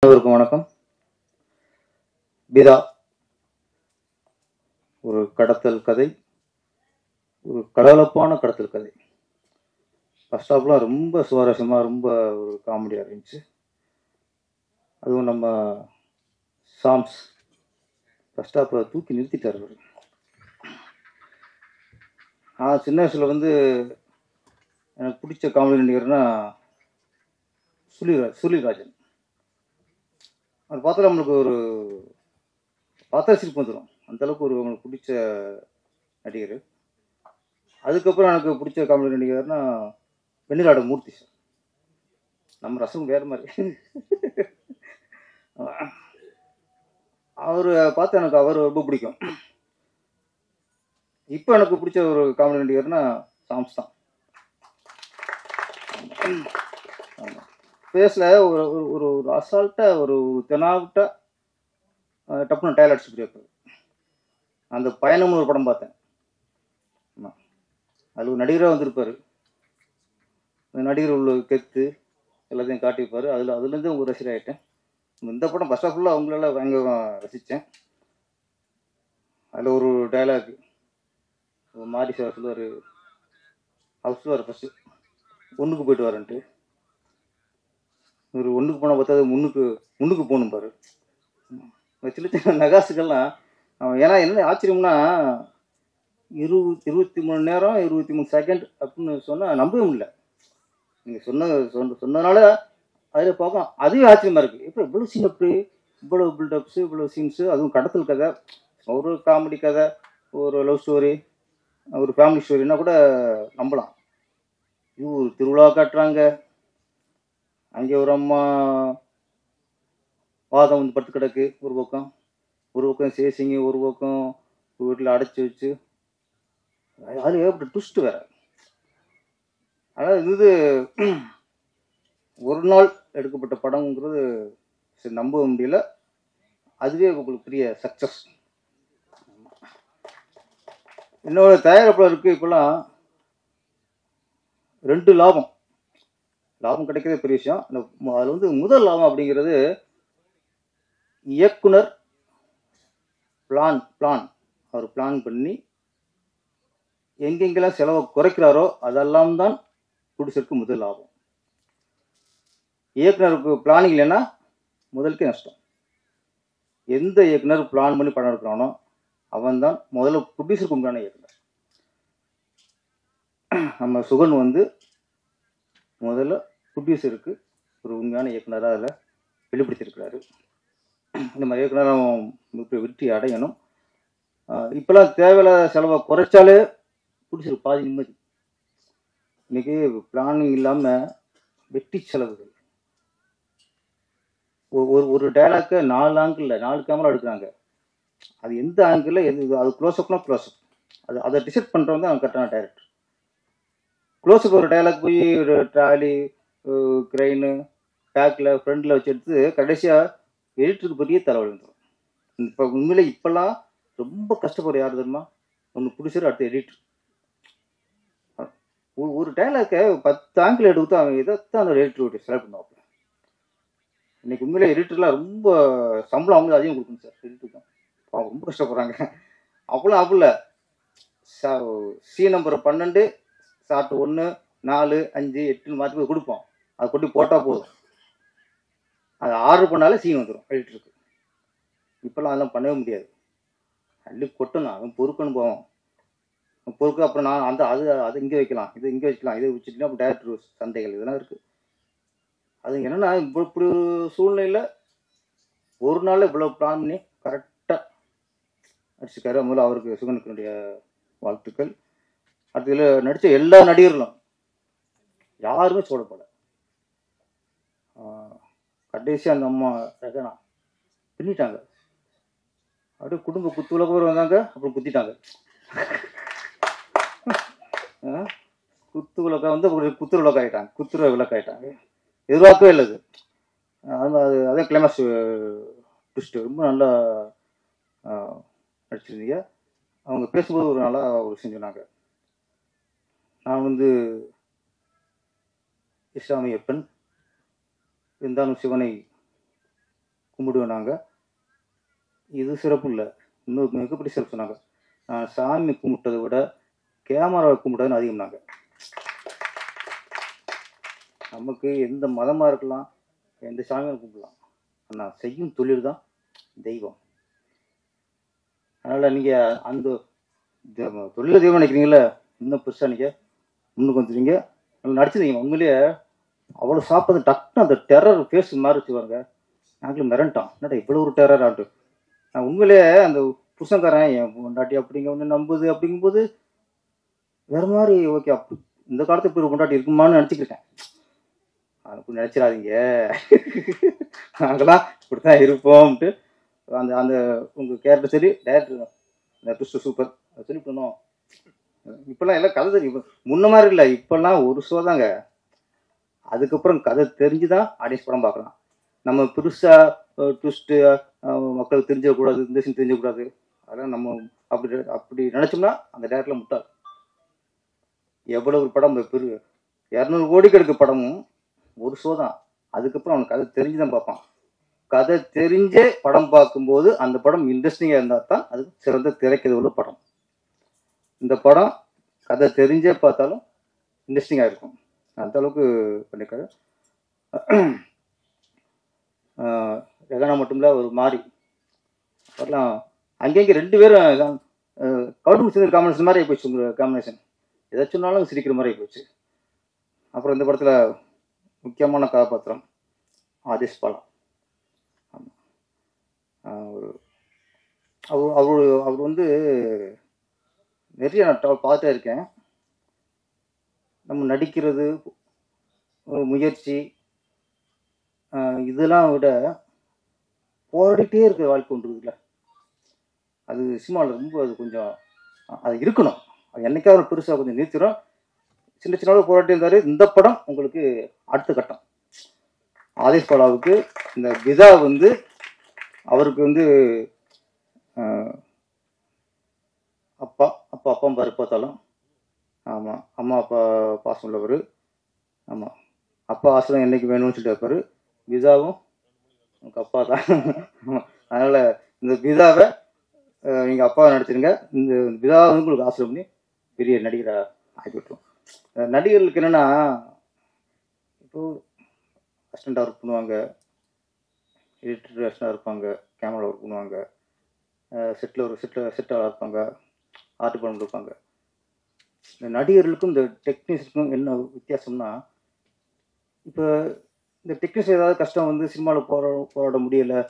அனைவருக்கும் வணக்கம். பிதா ஒரு கடத்தல் கதை, ஒரு கடலப்பான கடத்தல் கதை. ஃபர்ஸ்ட் ஹாஃப்லாம் ரொம்ப சுவாரஸ்யமாக, ரொம்ப ஒரு காமெடியாக இருந்துச்சு. அதுவும் நம்ம சாம்ஸ் ஃபர்ஸ்ட் ஹாஃபில் தூக்கி நிறுத்திட்டார். நான் சின்ன வயசில் எனக்கு பிடிச்ச காமெடி நடிகர்னா சுழிராஜன். அது பார்த்தா நம்மளுக்கு ஒரு பார்த்தா சிரிப்பு வந்துடும். அந்தளவுக்கு உங்களுக்கு பிடிச்ச நடிகர். அதுக்கப்புறம் எனக்கு பிடிச்ச காமெடி நடிகர்னா வெண்ணிலாட மூர்த்தி சார். நம்ம ரசம் வேறு மாதிரி. அவர் பார்த்து எனக்கு அவர் ரொம்ப பிடிக்கும். இப்போ எனக்கு பிடிச்ச ஒரு காமெடி நடிகர்னா சாம்ஸ் தான். ஃபேஸில் ஒரு ஒரு ஒரு அசால்ட்டாக ஒரு தெனாவிட்டாக டப்புன்னு டயல் அடிச்சு இருப்பார். அந்த பயணம்னு ஒரு படம் பார்த்தேன். அது ஒரு நடிகராக வந்திருப்பார். அந்த நடிகர் உள்ள கெத்து எல்லாத்தையும் காட்டியிருப்பார். அதுலேருந்து ஒரு ரசிகர் ஆகிட்டேன். இந்த படம் ஃபர்ஸ்ட் ஆஃப் ஃபுல்லாக அவங்களெல்லாம் பயங்கர ரசித்தேன். அதில் ஒரு டைலாக் மாரி சார் சொல்லுவார், அவர் சொல்லுவார் ஃபஸ்ட்டு ஒன்றுக்கு போயிட்டு வரேன்ட்டு. ஒரு ஒன்றுக்கு போனால் பார்த்தா முன்னுக்கு போகணும் பாரு. சின்ன சின்ன நகாசுக்கெல்லாம் ஏன்னா என்ன ஆச்சரியம்னா 23 நேரம் 23 செகண்ட் அப்படின்னு சொன்னால் நம்பவே முடியல. நீங்கள் சொன்னதுனால அதில் பார்க்கலாம். அதுவே ஆச்சரியமாக இருக்குது. எப்படி இவ்வளோ சீன், எப்படி இவ்வளோ பில்டப்ஸு, இவ்வளோ சீன்ஸு, அதுவும் கடத்தல் கதை, ஒரு காமெடி கதை, ஒரு லவ் ஸ்டோரி, ஒரு ஃபேமிலி ஸ்டோரின்னா கூட நம்பலாம். இது ஒரு திருவிழா காட்டுறாங்க. அங்கே ஒரு அம்மா வாதம் படுத்து கிடக்கு ஒரு பக்கம் சேசிங்க, ஒரு பக்கம் வீட்டில் அடைச்சி வச்சு, அது ஏற்பட்ட ட்விஸ்ட் வேற. அதாவது இது ஒரு நாள் எடுக்கப்பட்ட படம்ங்கிறது சரி நம்ப முடியல. அதுவே உங்களுக்கு பெரிய சக்சஸ். என்னோட தயாரிப்பாளருக்கு இப்பெல்லாம் 2 லாபம் கிடைக்கிறதே பெரிய விஷயம். அதில் முதல் லாபம் அப்படிங்கிறது இயக்குனர் பிளான் அவர் பிளான் பண்ணி எங்கெங்கெல்லாம் செலவை குறைக்கிறாரோ அதெல்லாம் தான் ப்ரொடியூசருக்கு முதல் லாபம். இயக்குனருக்கு பிளானிங் இல்லைன்னா முதலுக்கே நஷ்டம். எந்த இயக்குனர் பிளான் பண்ணி படம் எடுக்கிறானோ அவன் தான் முதல்ல ப்ரொடியூசருக்கு உண்டான இயக்குனர். நம்ம சுகன் முதல்ல ப்ரொடியூசருக்கு ஒரு உண்மையான இயக்குனராக அதில் வெளிப்படுத்தியிருக்கிறாரு. இந்த மாதிரி இயக்குனர் வெற்றி அடையணும். இப்போலாம் தேவையில்லாத செலவை குறைச்சாலே ப்ரொடியூசருக்கு பாதி நிம்மதி. இன்னைக்கு பிளானிங் இல்லாமல் வெட்டி செலவுகள். ஒரு டைலாக்கை 4 ஆங்கிளில் 4 கேமரா எடுக்கிறாங்க. அது எந்த ஆங்கிளில் அது க்ளோஸ்அப்னா க்ளோஸ்அப், அதை டிசைட் பண்ணுறவங்க தான் கரெக்டான டைரக்டர். க்ளோஸ்அப் ஒரு டைலாக் போய் ஒரு ட்ராலி, கிரெயின், பேக்கில், ஃப்ரண்டில் வச்சு எடுத்து கடைசியாக எடிட்டருக்கு பெரிய தலைவலி வந்துடும். இப்போ உண்மையிலே இப்போல்லாம் ரொம்ப கஷ்டப்படுற யார் தெரியுமா? ஒன்று ப்ரொடியூசர், அடுத்து எடிட்டர். ஒரு டைலாக்கை 10 ஆங்கிள் எடுத்து அவன் இதைத்தான் அந்த எடிட்டர் செலக்ட் பண்ணுவாங்க. இன்னைக்கு உண்மையிலே எடிட்டர்லாம் ரொம்ப சம்பளம் அவங்களுக்கு அதிகம் கொடுக்கணும் சார். எடிட்டருக்கு அவங்க ரொம்ப கஷ்டப்படுறாங்க. அப்படி சி நம்பர் 12 ஷார்ட் 1 4 5 8 மாற்றி போய் கொடுப்போம். அதை கொண்டு போட்டால் போதும். அதை ஆர்டர் பண்ணாலே சீன் வந்துடும் எடிட்டருக்கு. இப்போல்லாம் அதெல்லாம் பண்ணவே முடியாது. அள்ளி கொட்டணும், அவன் பொறுக்கணும் போவோம். பொறுக்கு அப்புறம் நான் அது இங்கே வைக்கலாம், இது இங்கே வச்சுக்கலாம், இதை வச்சுட்டுனா அப்புறம் டேரக்டர் சந்தைகள் இதெல்லாம் இருக்குது. அது என்னென்னா இப்படி ஒரு சூழ்நிலையில் ஒரு நாளில் இவ்வளோ பிளான் பண்ணி கரெக்டாக அடிச்சுக்காரு. முதல்ல அவருக்கு சுகனுக்குடைய வாழ்த்துக்கள். அடுத்து இதில் நடித்த எல்லா நடிகர்களும் யாருமே சோடப்படலை. கடைசியாக அந்த அம்மா ரகனா பின்னிட்டாங்க. அப்படியே குடும்ப குத்துவிளக்கு வந்தாங்க, அப்புறம் குத்திட்டாங்க. குத்துற விளக்காயிட்டாங்க. எதிர்பார்க்கவே இல்லை. அதே கிளைமேக்ஸ் ட்விஸ்ட் ரொம்ப நல்லா நடிச்சிருந்தீங்க. அவங்க பேசும்போது ஒரு நல்லா ஒரு செஞ்சுனாங்க. நான் இஸ்லாமிய பெண் இருந்தாலும் சிவனை கும்பிடுவேன் நாங்கள். இது சிறப்பு இல்லை, இன்னொரு மிகப்பெரிய சிறப்பு சொன்னாங்க. நான் சாமி கும்பிட்டதை விட கேமராவை கும்பிட்டதுன்னு அதிகம். நாங்கள் நமக்கு எந்த மதமாக இருக்கலாம், எந்த சாமியும் கும்பிடலாம், ஆனால் செய்யும் தொழில் தான் தெய்வம். அதனால் நீங்கள் அந்த தொழிலை தெய்வம் நினைக்கிறீங்களே, இன்னும் பெருசாக நீங்கள் முன்னுக்கு வந்துடுவீங்க. நடிச்சிருக்கீங்க. உண்மையிலேயே அவ்வளோ சாப்பிட்றது டக்குன்னு அந்த டெரர் ஃபேஸ் மாதிரி வச்சுருவாங்க. நாங்களும் மிரண்டான், என்னடா இவ்வளோ ஒரு டெரர் ஆட்டு. நான் உண்மையிலேயே அந்த புருஷன்காரன் என் பொண்டாட்டி அப்படிங்க ஒன்று நம்புது அப்படிங்கும்போது வேற மாதிரி. ஓகே, அப்படி இந்த காலத்துக்கு இப்போ பொண்டாட்டி இருக்குமான்னு நினச்சிக்கிட்டேன். அதுக்கு நினச்சிடாதீங்க, நாங்களாம் இப்படி தான் இருப்போம்ட்டு. அந்த அந்த உங்கள் கேரக்டர் சரி, டேரக்டர் அந்த ட்விஸ்ட் சூப்பர் சொல்லி பண்ணோம். இப்போல்லாம் எல்லாம் கதை தெரியும், முன்ன மாதிரி இல்லை. இப்போல்லாம் ஒரு ஷோ தாங்க, அதுக்கப்புறம் கதை தெரிஞ்சு தான் ஆடியன்ஸ் படம் பார்க்கலாம். நம்ம பெருசாக ட்விஸ்ட்டு மக்களுக்கு தெரிஞ்சிடக்கூடாது, இந்த சீன் தெரிஞ்சிடக்கூடாது, அதெல்லாம் நம்ம அப்படி அப்படி நினச்சோம்னா அந்த டேரக்டரில் முட்டாது. எவ்வளோ ஒரு படம் பெரு 200 கோடிக்கு எடுக்க படமும் ஒரு ஷோ தான், அதுக்கப்புறம் அவனுக்கு கதை தெரிஞ்சு தான் பார்ப்பான். கதை தெரிஞ்சே படம் பார்க்கும்போது அந்த படம் இன்ட்ரெஸ்டிங்காக இருந்தால் தான் அது சிறந்த திரைக்கதை உள்ள படம். இந்த படம் கதை தெரிஞ்சே பார்த்தாலும் இன்ட்ரெஸ்டிங்காக இருக்கும், அந்த அளவுக்கு பண்ணியிருக்காரு. ரெகனா மட்டும் இல்லை, ஒரு மாதிரி வரலாம் அங்கேங்க 2 பேரும் கவுண்டும் சேர்ந்து காம்பினேஷன் மாதிரி ஆகிப்போச்சு. உங்கள் காம்பினேஷன் எதாச்சும் சொன்னாலும் சிரிக்கிற மாதிரி ஆகிப்போச்சு. அப்புறம் இந்த படத்தில் முக்கியமான கதாபாத்திரம் ஆதிஷ் பாலா. அவர் வந்து நிறைய நான் பார்த்துட்டே இருக்கேன். நம்ம நடிக்கிறது, முயற்சி, இதெல்லாம் விட போராடிட்டே இருக்கிற வாழ்க்கை ஒன்று இருக்குல்ல, அது சினிமாவில் ரொம்ப அது கொஞ்சம் அது இருக்கணும். அது என்னைக்காவது பெருசாக கொஞ்சம் நிறுத்திடும். சின்ன சின்ன போராட்டி இருந்தார். இந்த படம் உங்களுக்கு அடுத்த கட்டம். ஆதிஷ் பாலாவுக்கு இந்த விதா வந்து அவருக்கு வந்து அப்பா பாரு பார்த்தாலும், ஆமாம், அம்மா அப்பா பாசம் உள்ளவர். ஆமாம், அப்பா ஆசிரம் என்னைக்கு வேணும்னு சொல்லிட்டு இருப்பார். விதாவும் உங்கள் அப்பா தான். அதனால் இந்த விதாவை எங்கள் அப்பாவை நடிச்சிருங்க. இந்த விதாவை வந்து உங்களுக்கு ஆசிரம் பண்ணி பெரிய நடிகராக ஆகிவிட்டோம். நடிகர்களுக்கு என்னென்னா, இப்போது அசிஸ்டண்ட்டாக ஒர்க் பண்ணுவாங்க, எடிட்டர் அசிஸ்டண்டாக இருப்பாங்க, கேமரா ஒர்க் பண்ணுவாங்க, செட்டாக இருப்பாங்க, ஆர்ட் டிபார்ட்மெண்ட் இருப்பாங்க. இந்த நடிகர்களுக்கும் இந்த டெக்னீஷியனுக்கும் என்ன வித்தியாசம்னா, இப்போ இந்த டெக்னீஷியன் ஏதாவது கஷ்டம் வந்து சினிமாவில் போராட முடியலை,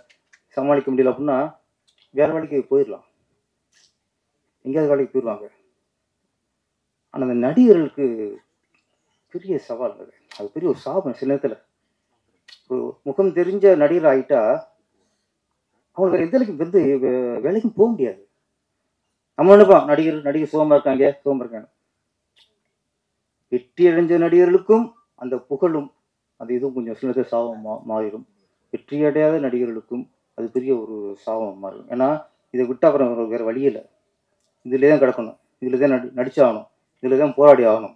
சமாளிக்க முடியல அப்படின்னா வேறு வேலைக்கு போயிடலாம், எங்கேயாவது வேலைக்கு போயிடுவாங்க. ஆனால் அந்த நடிகர்களுக்கு பெரிய சவால் அது பெரிய ஒரு சாபம். சில நேரத்தில் முகம் தெரிஞ்ச நடிகர் ஆகிட்டா அவங்களுக்கு எந்த வந்து வேலைக்கும் போக முடியாது. நம்ம நினைப்போம் நடிகர் சுகமாக இருக்காங்க. வெற்றி அடைஞ்ச நடிகர்களுக்கும் அந்த புகழும் அது இதுவும் கொஞ்சம் சில நேரத்தில் சாபம் மாறிடும். வெற்றி அடையாத நடிகர்களுக்கும் அது பெரிய ஒரு சாபம் மாறிடும். ஏன்னா இதை விட்டு அப்புறம் வேறு வழி இல்லை, இதில் தான் கிடக்கணும், இதில் தான் நடிச்சாகணும், இதில் தான் போராடி ஆகணும்.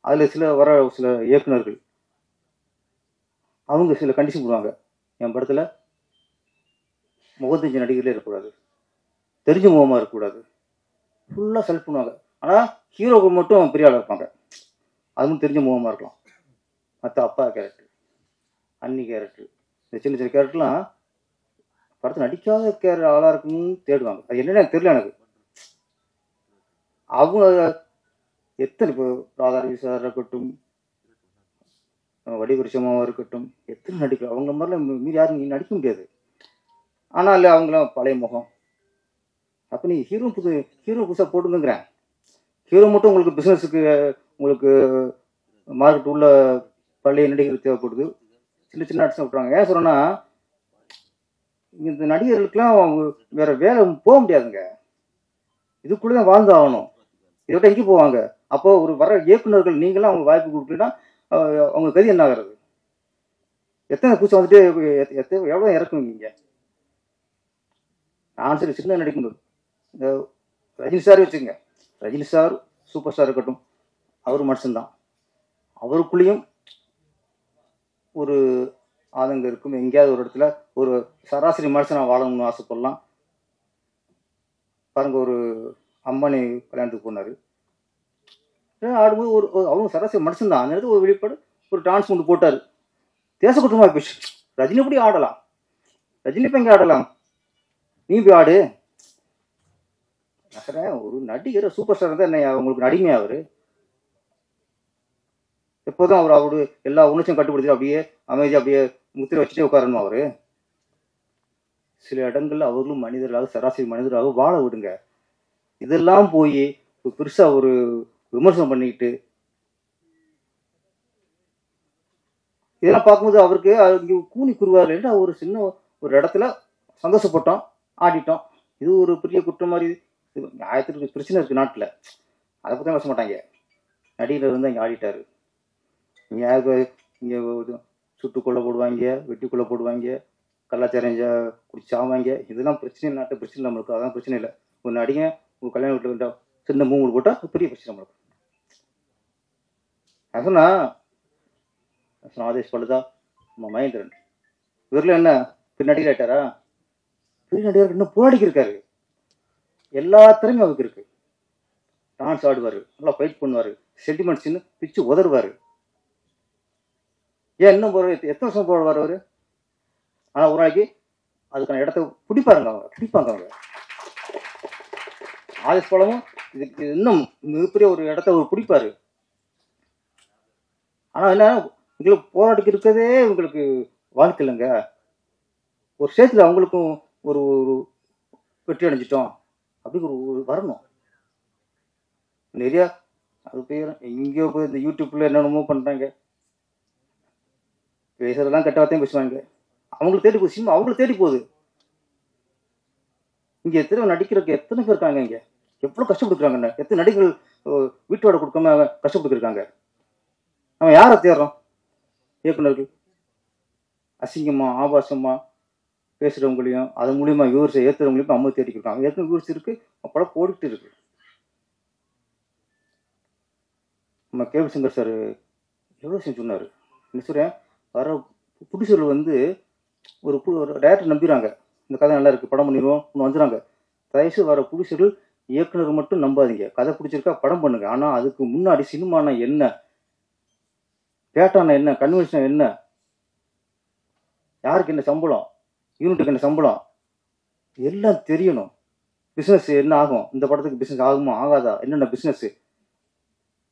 அதில் சில இயக்குநர்கள் அவங்க சில கண்டிஷன் போடுவாங்க. என் படத்தில் முகத்தஞ்சு நடிகர்களே இருக்கக்கூடாது, தெரிஞ்ச முகமாக இருக்கக்கூடாது, ஃபுல்லாக செலக்ட் பண்ணுவாங்க. ஆனால் ஹீரோக்கு மட்டும் பெரிய ஆளாக இருப்பாங்க, அதுவும் தெரிஞ்ச முகமாக இருக்கலாம். மற்ற அப்பா கேரக்டர், அன்னி கேரக்டர், இந்த சின்ன சின்ன கேரக்டர்லாம் படத்தில் நடிக்காத ஆளாக இருக்குன்னு தேடுவாங்க. அது என்னென்னு தெரியல எனக்கு. அவங்க எத்தனை இப்போ ராதாரவி சார் இருக்கட்டும், வடிவரிசமாவாக இருக்கட்டும், எத்தனை நடிக்கலாம். அவங்க மாதிரிலாம் மீறி யாரும் நீ நடிக்க முடியாது. ஆனால் இல்லை, அவங்களாம் பழைய முகம். அப்போ நீ ஹீரோ புதுசாக போட்டுங்கிறேன். ஹீரோ மட்டும் உங்களுக்கு பிஸ்னஸுக்கு உங்களுக்கு மார்க்கெட் உள்ள பழைய நடிகர்கள் தேவைப்படுது. சின்ன சின்ன ஆர்டிஸ்ட் விட்டுறாங்க. ஏன் சொல்கிறேன்னா, இந்த நடிகர்களுக்கெல்லாம் அவங்க வேறு வேலை போக முடியாதுங்க, இதுக்குள்ளே தான் வாழ்ந்து ஆகணும். இதை விட எங்கே போவாங்க? அப்போது ஒரு வர இயக்குநர்கள் நீங்களாம் அவங்க வாய்ப்பு கொடுக்கலன்னா அவங்க கதி என்ன ஆகிறது? எத்தனை புதுசாக வந்துட்டு எவ்வளோ இறக்குவீங்க? நான் சரி சின்ன நடிக்கும்போது இந்த ரஜினி சார் வச்சுக்கோங்க, ரஜினி சார் சூப்பர் ஸ்டார் இருக்கட்டும், அவர் மனுஷன்தான். அவருக்குள்ளேயும் ஒரு ஆதங்கம் இருக்கும். எங்கேயாவது ஒரு இடத்துல ஒரு சராசரி மனுஷனாக வாழணும்னு ஆசைப்படலாம். பாருங்க, ஒரு அம்பானி கல்யாணத்துக்கு போனார். ஆடும்போது அவங்க சராசரி மனுஷன் தான். அந்த இடத்துல ஒரு வெளிப்பாடு, ஒரு டான்ஸ் ஒன்று போட்டார். தேச குற்றமாக போயிடுச்சு. ரஜினி எப்படி ஆடலாம்? ரஜினி இப்போ எங்கே ஆடலாம்? நீ போய் ஆடு. ஒரு நடிகர் சூப்பர் ஸ்டார் தான் என்ன உங்களுக்கு நடிமையா? அவரு எப்போதும் அவரு எல்லா உணர்ச்சியும் கட்டுப்படுத்தி அப்படியே அமைதி அப்படியே முத்திரை வச்சுட்டே உட்காரணும். அவரு சில இடங்கள்ல அவர்களும் மனிதர்களாக, சராசரி மனிதராக வாழ விடுங்க. இதெல்லாம் போய் பெருசா ஒரு விமர்சனம் பண்ணிக்கிட்டு இதெல்லாம் பார்க்கும்போது அவருக்கு இங்கே கூனி குருவார் இல்லைன்னா ஒரு சின்ன ஒரு இடத்துல சந்தோஷப்பட்டோம், ஆடிட்டோம். இது ஒரு பெரிய குற்றம் மாதிரி. நியாயத்துக்கு பிரச்சனை இருக்கு நாட்டில், அதை பற்றி பேச மாட்டாங்க. நடிகர் வந்து இங்கே ஆடிட்டாரு, இங்கே இங்கே சுட்டு கொலை போடுவாங்க, வெட்டி கொலை போடுவாங்க, கலாச்சாரம் குடிச்சாவாங்க. இதெல்லாம் பிரச்சனை, நாட்டு பிரச்சனை நம்மளுக்கு. அதான் பிரச்சனை இல்லை. ஒரு நடிகன் ஒரு கல்யாண வீட்டில் சின்ன மூணு போட்டால் பெரிய பிரச்சனை நம்மளுக்கு. அதுனா ஆதேஷ் பழுதா, நம்ம மகேந்திரன், இவரில் என்ன பெரிய நடிகர் ஆயிட்டாரா? பெரிய நடிகர் இன்னும் போராடிக்கு இருக்காரு. எல்லா திறமையும் அவருக்கு இருக்கு. டான்ஸ் ஆடுவார், நல்லா ஃபைட் பண்ணுவார், சென்டிமெண்ட்ஸ்ன்னு பிச்சு உதறுவார். ஏன் இன்னும் எத்தனை வருஷம் போடுவார் அவர்? ஆனால் ஒரு நாளைக்கு அதுக்கான இடத்த பிடிப்பாருங்க அவங்க, பிடிப்பாங்க அவங்க. ஆதேஷ் பழமும் இதுக்கு இன்னும் மிகப்பெரிய ஒரு இடத்த அவர் பிடிப்பாரு. ஆனால் என்ன, உங்களுக்கு போராட்டிக்கு இருக்கிறதே உங்களுக்கு வாழ்க்கை இல்லைங்க. ஒரு ஸ்டேஜில் அவங்களுக்கும் ஒரு வெற்றி அடைஞ்சிட்டோம் அப்படிங்கிற ஒரு வரணும். நிறையா அது போய் எங்கேயோ போய் இந்த யூடியூப்ல என்னென்னமோ பண்ணுறாங்க, பேசுறதெல்லாம் கெட்ட வார்த்தையும் பேசுவாங்க. அவங்களுக்கு தேடி போகுது, சினிமா அவங்களுக்கு தேடி போகுது. இங்கே எத்தனை நடிக்கிறதுக்கு எத்தனை பேர் இருக்காங்க, இங்கே எவ்வளோ கஷ்டப்பட்டுருக்காங்க. எத்தனை நடிகர்கள் வீட்டோட கொடுக்காம கஷ்டப்பட்டுருக்காங்க. நம்ம யாரை தேடுறோம்? இயக்குநர்கள் அசிங்கமா ஆபாசமா பேசுகிறவங்களையும் அது மூலியமாக வியூவர்ஸை ஏற்றுறவங்களையும் அம்மா தேடிக்கிருக்காங்க. ஏற்கனவே வியூவர்ஸ் இருக்கு, படம் போட்டுட்டு இருக்கு. நம்ம கேபி சங்கர் சார் எவ்வளோ சொன்னார். என்ன சொல்கிறேன், வர புடிசர்கள் வந்து ஒரு டேரக்டர் நம்பிடுறாங்க, இந்த கதை நல்லா இருக்குது படம் பண்ணிடுவோம் ஒன்று வந்துடுறாங்க. தயவுசு வர புடிசர்கள் இயக்குனர் மட்டும் நம்பாதீங்க. கதை பிடிச்சிருக்கா படம் பண்ணுங்க. ஆனால் அதுக்கு முன்னாடி சினிமானா என்ன, பேட்டானா என்ன, கன்வென்ஷன் என்ன, யாருக்கு என்ன சம்பளம், யூனிட்டுக்கு என்ன சம்பளம், எல்லாம் தெரியணும். பிஸ்னஸ் என்ன ஆகும், இந்த படத்துக்கு பிஸ்னஸ் ஆகுமா ஆகாதா, என்னென்ன பிஸ்னஸ்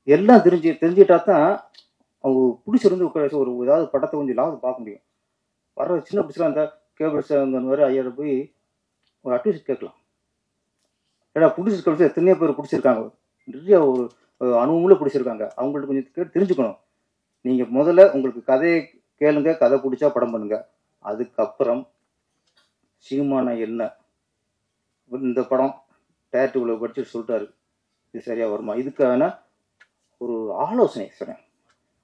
எல்லாம் தெரிஞ்சுக்கிட்டா தான் அவங்க பிடிச்சிருந்து ஒரு ஏதாவது படத்தை கொஞ்சம் லாபம் பார்க்க முடியும். வர சின்ன பிடிச்சலாம் இருந்தால் கேபிள்ஸ் அங்கே வர ஐயாயிரம் போய் ஒரு அட்வைஸ் கேட்கலாம். ஏன்னா பிடிச்சி கழிச்சு எத்தனையோ பேர் பிடிச்சிருக்காங்க, நிறைய ஒரு அனுபவங்களும் பிடிச்சிருக்காங்க. அவங்கள்ட்ட கொஞ்சம் கேட்டு தெரிஞ்சுக்கணும். நீங்கள் முதல்ல உங்களுக்கு கதையை கேளுங்க, கதை பிடிச்சா படம் பண்ணுங்க. அதுக்கப்புறம் சினிமானா என்ன, இந்த படம் டேரக்டர் இவ்வளோ பட்ஜெட் சொல்லிட்டாரு, இது சரியாக வருமா, இதுக்கான ஒரு ஆலோசனை சொன்னேன்.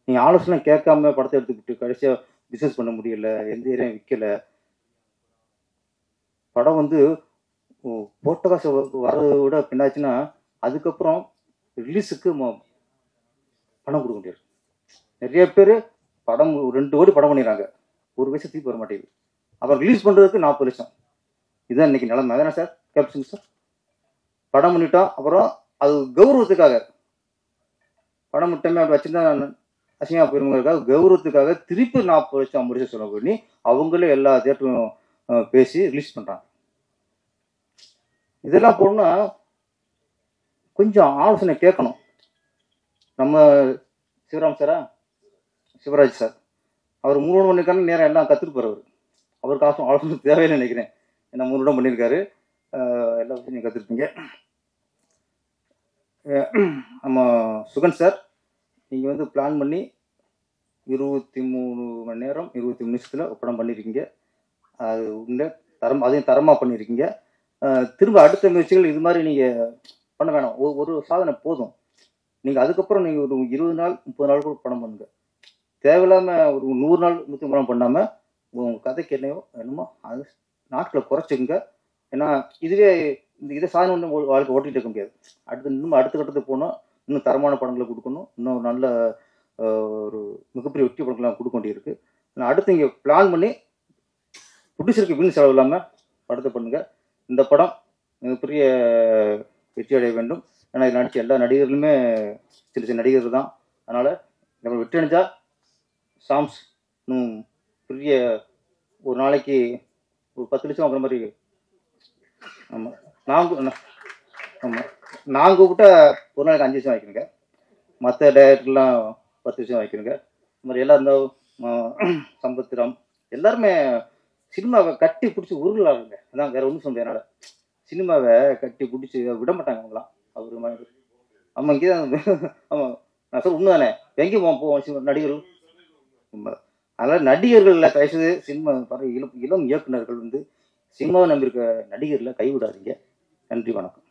நீங்கள் ஆலோசனை கேட்காம படத்தை எடுத்துக்கிட்டு கடைசியாக பிஸ்னஸ் பண்ண முடியல, எந்த ஏரியா விற்கலை. படம் வந்து போட்ட காசு வரதை விட பின்னாச்சுன்னா அதுக்கப்புறம் ரிலீஸுக்கு பணம் கொடுக்க முடியாது. நிறைய பேர் படம் 2 கோடி படம் பண்ணிடுறாங்க, ஒரு பைசா திருப்பி வர மாட்டேங்குது. அப்புறம் ரிலீஸ் பண்ணுறதுக்கு 40 லட்சம். இதுதான் இன்னைக்கு நிலைமை. அதானே சார் கேப்ஷன் சார்? படம் பண்ணிட்டோம், அப்புறம் அது கௌரவத்துக்காக படம் மட்டுமே அப்படி வச்சுருந்தா அசிங்கமாக போயிருவங்களுக்காக கௌரவத்துக்காக திருப்பி 40 லட்சம் 50 லட்சம் செலவு பண்ணி அவங்களே எல்லா தேட்டரும் பேசி ரிலீஸ் பண்ணுறாங்க. இதெல்லாம் போடணும்னா கொஞ்சம் ஆலோசனை கேட்கணும். நம்ம சிவராஜ் சார் அவர் 3 வருடம் பண்ணியிருக்காருன்னு நேரம் எல்லாம் கற்றுட்டு அவருக்கு ஆலோசனை தேவையில்லை நினைக்கிறேன். ஏன்னா 3 வருடம் பண்ணியிருக்காரு, எல்லா விஷயம் கற்றுருப்பீங்க. நம்ம சுகன் சார், நீங்கள் வந்து பிளான் பண்ணி 23 மணி நேரம் 23 நிமிஷத்தில் படம் பண்ணியிருக்கீங்க. அது உண்மை அதையும் தரமாக பண்ணியிருக்கீங்க. திரும்ப அடுத்த முயற்சிகள் இது மாதிரி நீங்கள் பண்ண வேணாம். ஒரு சாதனை போதும். நீங்கள் அதுக்கப்புறம் நீங்கள் ஒரு 20 நாள் 30 நாள் கூட படம் பண்ணுங்க. தேவையில்லாமல் ஒரு 100 நாள் 150 நாள் பண்ணாமல் உங்கள் கதைக்கு என்னமோ அது நாட்களை குறைச்சிங்க. ஏன்னா இதுவே இதை சாதனை ஒன்று வாழ்க்கை ஓட்டிகிட்டு இருக்க முடியாது. இன்னும் அடுத்த கட்டத்துக்கு போகணும், இன்னும் தரமான படங்களை கொடுக்கணும், இன்னும் நல்ல ஒரு மிகப்பெரிய வெற்றி படங்கள்லாம் கொடுக்க வேண்டியிருக்கு. அடுத்து இங்கே பிளான் பண்ணி ப்ரொடியூசருக்கு வீண் செலவு இல்லாமல் படத்தை பண்ணுங்கள். இந்த படம் மிகப்பெரிய வெற்றி அடைய வேண்டும். ஏன்னா இது நடித்த எல்லா நடிகர்களுமே சின்ன சின்ன நடிகர்கள் தான். அதனால் நம்ம வெற்றி அடைஞ்சால் சாங்ஸ் இன்னும் பெரிய ஒரு நாளைக்கு ஒரு 10 லட்சம் வாங்குற மாதிரி. ஆமாம், நான் கூப்பிட்டா ஒரு நாளைக்கு 5 லட்சம் வாங்கிக்கணுங்க. மற்ற டைரக்டர்லாம் 10 லட்சம் வாங்கிக்கணுங்க. இந்த மாதிரி எல்லாம் இருந்தால் சம்பத்ராம் எல்லாருமே சினிமாவை கட்டி பிடிச்சி உருளாருங்க. அதான் வேற ஒன்றும் சொல்ல என்னால். சினிமாவை கட்டி பிடிச்சி விட மாட்டாங்க அவங்களாம். அவர் ஆமாம், இங்கே தான். ஆமாம், நான் சொல்ல உண்மை தானே. எங்கேயும் போவோம் நடிகர்கள். அதனால் நடிகர்களில் தயவுசெய்து சினிமா இளம் இயக்குநர்கள் வந்து சினிமாவை நம்பியிருக்க நடிகர்களை கைவிடாதீங்க. நன்றி, வணக்கம்.